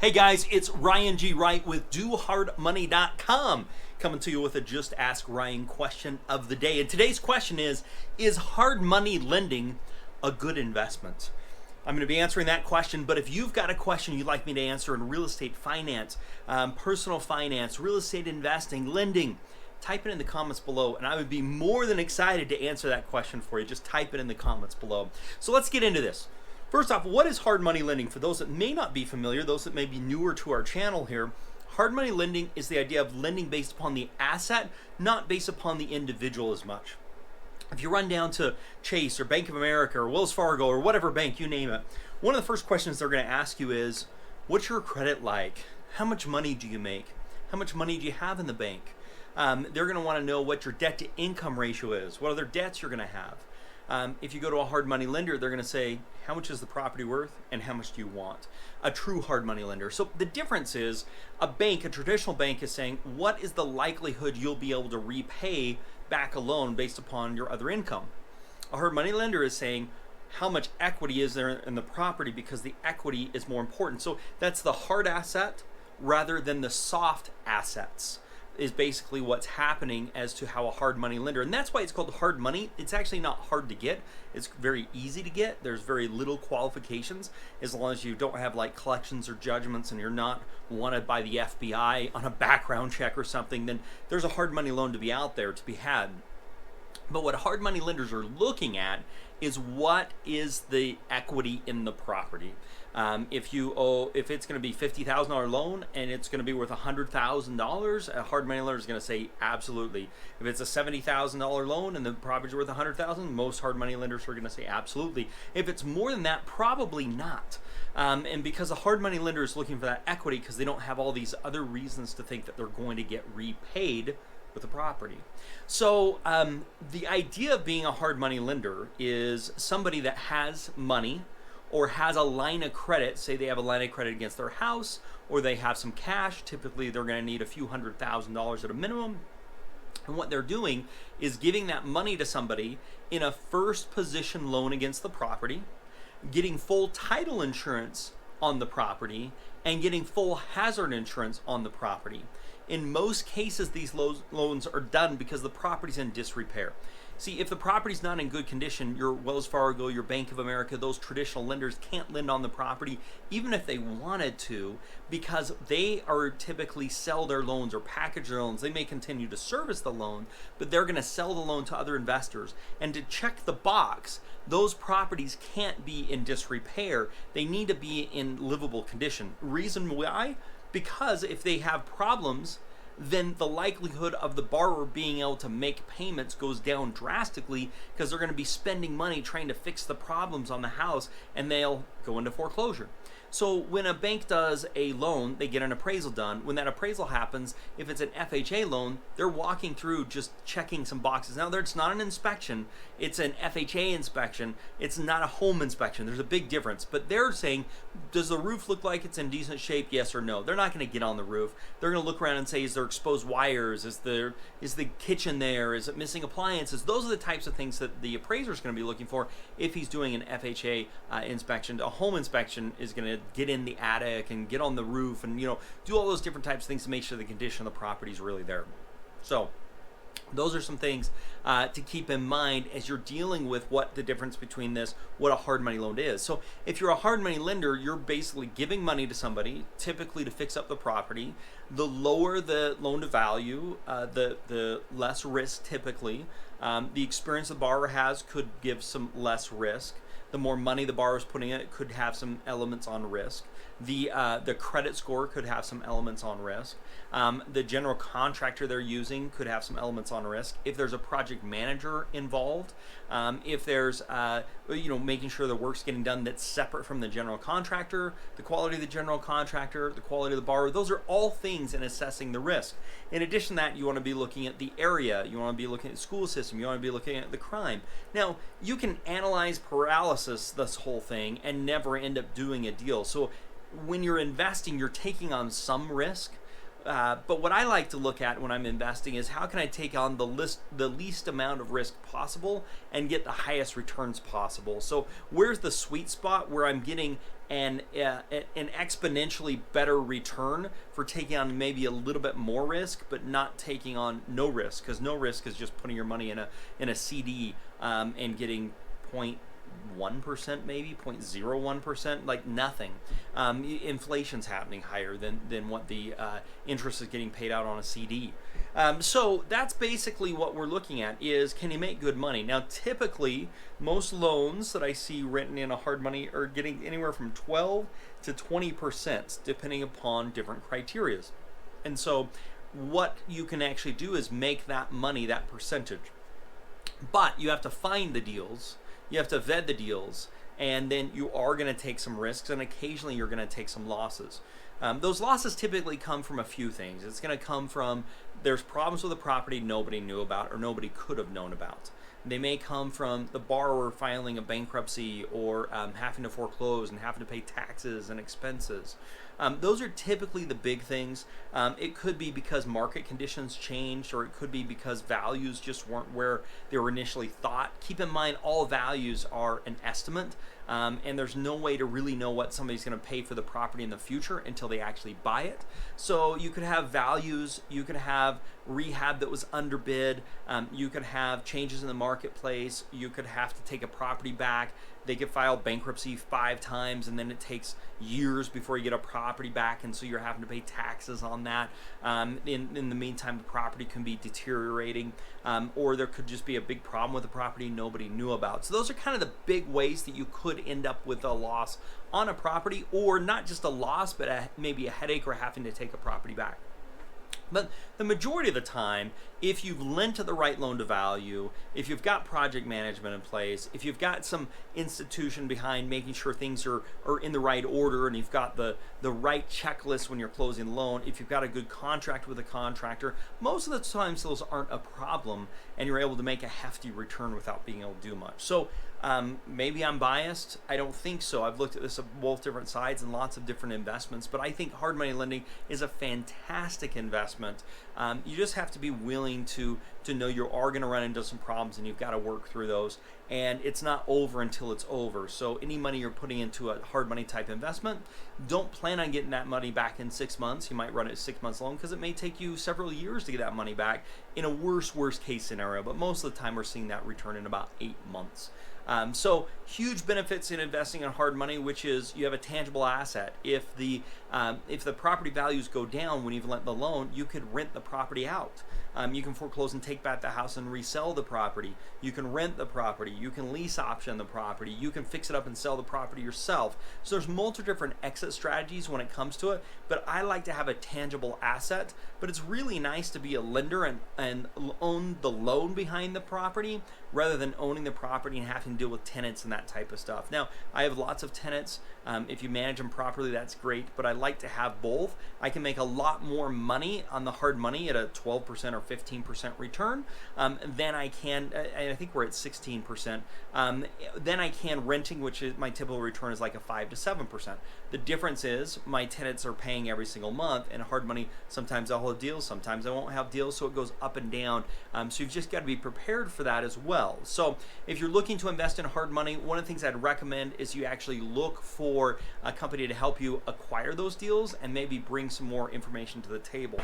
Hey guys, it's Ryan G. Wright with DoHardMoney.com coming to you with a Just Ask Ryan question of the day. And today's question is hard money lending a good investment? I'm going to be answering that question, but if you've got a question you'd like me to answer in real estate finance, personal finance, real estate investing, lending, type it in the comments below, and I would be more than excited to answer that question for you. Just type it in the comments below. So let's get into this. First off, what is hard money lending? For those that may not be familiar, those that may be newer to our channel here, hard money lending is the idea of lending based upon the asset, not based upon the individual as much. If you run down to Chase or Bank of America or Wells Fargo or whatever bank, you name it, one of the first questions they're going to ask you is, what's your credit like? How much money do you make? How much money do you have in the bank? They're going to want to know what your debt to income ratio is, what other debts you're going to have. If you go to a hard money lender, they're going to say, how much is the property worth and how much do you want? A true hard money lender. So the difference is a traditional bank is saying, what is the likelihood you'll be able to repay back a loan based upon your other income? A hard money lender is saying, how much equity is there in the property, because the equity is more important. So that's the hard asset rather than the soft assets, is basically what's happening as to how a hard money lender, and that's why it's called hard money. It's actually not hard to get. It's very easy to get. There's very little qualifications, as long as you don't have like collections or judgments and you're not wanted by the FBI on a background check or something, then there's a hard money loan to be out there to be had. But what hard money lenders are looking at is what is the equity in the property. If it's going to be $50,000 loan and it's going to be worth $100,000, a hard money lender is going to say absolutely. If it's a $70,000 loan and the property's worth $100,000, most hard money lenders are going to say absolutely. If it's more than that, probably not. And because a hard money lender is looking for that equity, because they don't have all these other reasons to think that they're going to get repaid with the property. So the idea of being a hard money lender is somebody that has money or has a line of credit. Say they have a line of credit against their house, or they have some cash. Typically they're going to need a few $100,000 at a minimum. And what they're doing is giving that money to somebody in a first position loan against the property, getting full title insurance on the property, and getting full hazard insurance on the property. In most cases, these loans are done because the property's in disrepair. See, if the property's not in good condition, your Wells Fargo, your Bank of America, those traditional lenders can't lend on the property, even if they wanted to, because they are typically sell their loans or package their loans. They may continue to service the loan, but they're going to sell the loan to other investors. And to check the box, those properties can't be in disrepair. They need to be in livable condition. Reason why? Because if they have problems, then the likelihood of the borrower being able to make payments goes down drastically, because they're going to be spending money trying to fix the problems on the house, and they'll go into foreclosure. So when a bank does a loan, they get an appraisal done. When that appraisal happens, if it's an FHA loan, they're walking through just checking some boxes. Now, it's not an inspection, it's an FHA inspection. It's not a home inspection. There's a big difference. But they're saying, does the roof look like it's in decent shape, yes or no? They're not going to get on the roof. They're going to look around and say, is there exposed wires? Is the kitchen there? Is it missing appliances? Those are the types of things that the appraiser is going to be looking for if he's doing an FHA inspection. A home inspection is going to get in the attic and get on the roof and do all those different types of things to make sure the condition of the property is really there. So those are some things to keep in mind as you're dealing with what the difference between what a hard money loan is. So if you're a hard money lender, you're basically giving money to somebody, typically to fix up the property. The lower the loan to value, the less risk typically. The experience the borrower has could give some less risk. The more money the borrower's putting in, it could have some elements on risk. The credit score could have some elements on risk. The general contractor they're using could have some elements on risk. If there's a project manager involved, if there's making sure the work's getting done that's separate from the general contractor, the quality of the general contractor, the quality of the borrower, those are all things in assessing the risk. In addition to that, you want to be looking at the area, you want to be looking at the school system, you want to be looking at the crime. Now, you can analyze paralysis, this whole thing, and never end up doing a deal. So when you're investing, you're taking on some risk, But what I like to look at when I'm investing is how can I take on the least amount of risk possible and get the highest returns possible. So where's the sweet spot where I'm getting an exponentially better return for taking on maybe a little bit more risk, but not taking on no risk, because no risk is just putting your money in a CD and getting 0.1%, maybe 0.01%, like nothing. Inflation's happening higher than what the interest is getting paid out on a CD. So that's basically what we're looking at, is can you make good money? Now typically most loans that I see written in a hard money are getting anywhere from 12 to 20% depending upon different criterias. And so what you can actually do is make that money, that percentage. But you have to find the deals, you have to vet the deals, and then you are going to take some risks, and occasionally you're going to take some losses. Those losses typically come from a few things. It's going to come from there's problems with the property nobody knew about or nobody could have known about. They may come from the borrower filing a bankruptcy or having to foreclose and having to pay taxes and expenses. Those are typically the big things. It could be because market conditions changed, or it could be because values just weren't where they were initially thought. Keep in mind, all values are an estimate, and there's no way to really know what somebody's going to pay for the property in the future until they actually buy it. So you could have values, you could have rehab that was underbid, you could have changes in the marketplace, you could have to take a property back. They could file bankruptcy 5 times, and then it takes years before you get a property back, and so you're having to pay taxes on that. In the meantime, the property can be deteriorating, or there could just be a big problem with the property nobody knew about. So those are kind of the big ways that you could end up with a loss on a property, or not just a loss, but maybe a headache or having to take a property back. But the majority of the time, if you've lent to the right loan to value, if you've got project management in place, if you've got some institution behind making sure things are in the right order, and you've got the right checklist when you're closing the loan, if you've got a good contract with a contractor, most of the times those aren't a problem, and you're able to make a hefty return without being able to do much. So maybe I'm biased. I don't think so. I've looked at this on both different sides and lots of different investments, but I think hard money lending is a fantastic investment. You just have to be willing to know you are going to run into some problems, and you've got to work through those, and it's not over until it's over. So any money you're putting into a hard money type investment, don't plan on getting that money back in 6 months. You might run it 6 months long, because it may take you several years to get that money back in a worst case scenario, but most of the time we're seeing that return in about 8 months. So huge benefits in investing in hard money, which is you have a tangible asset. If the property values go down when you've lent the loan, you could rent the property out. You can foreclose and take back the house and resell the property. You can rent the property. You can lease option the property. You can fix it up and sell the property yourself. So there's multiple different exit strategies when it comes to it, but I like to have a tangible asset. But it's really nice to be a lender and own the loan behind the property rather than owning the property and having to deal with tenants and that type of stuff. Now, I have lots of tenants. If you manage them properly, that's great, but I like to have both. I can make a lot more money on the hard money at a 12% or 15% return than I can, I think we're at 16%, then I can renting, which is my typical return is like a 5 to 7%. The difference is my tenants are paying every single month, and hard money, sometimes I'll have deals, sometimes I won't have deals, so it goes up and down. So you've just got to be prepared for that as well. So if you're looking to invest in hard money, one of the things I'd recommend is you actually look for a company to help you acquire those deals and maybe bring some more information to the table.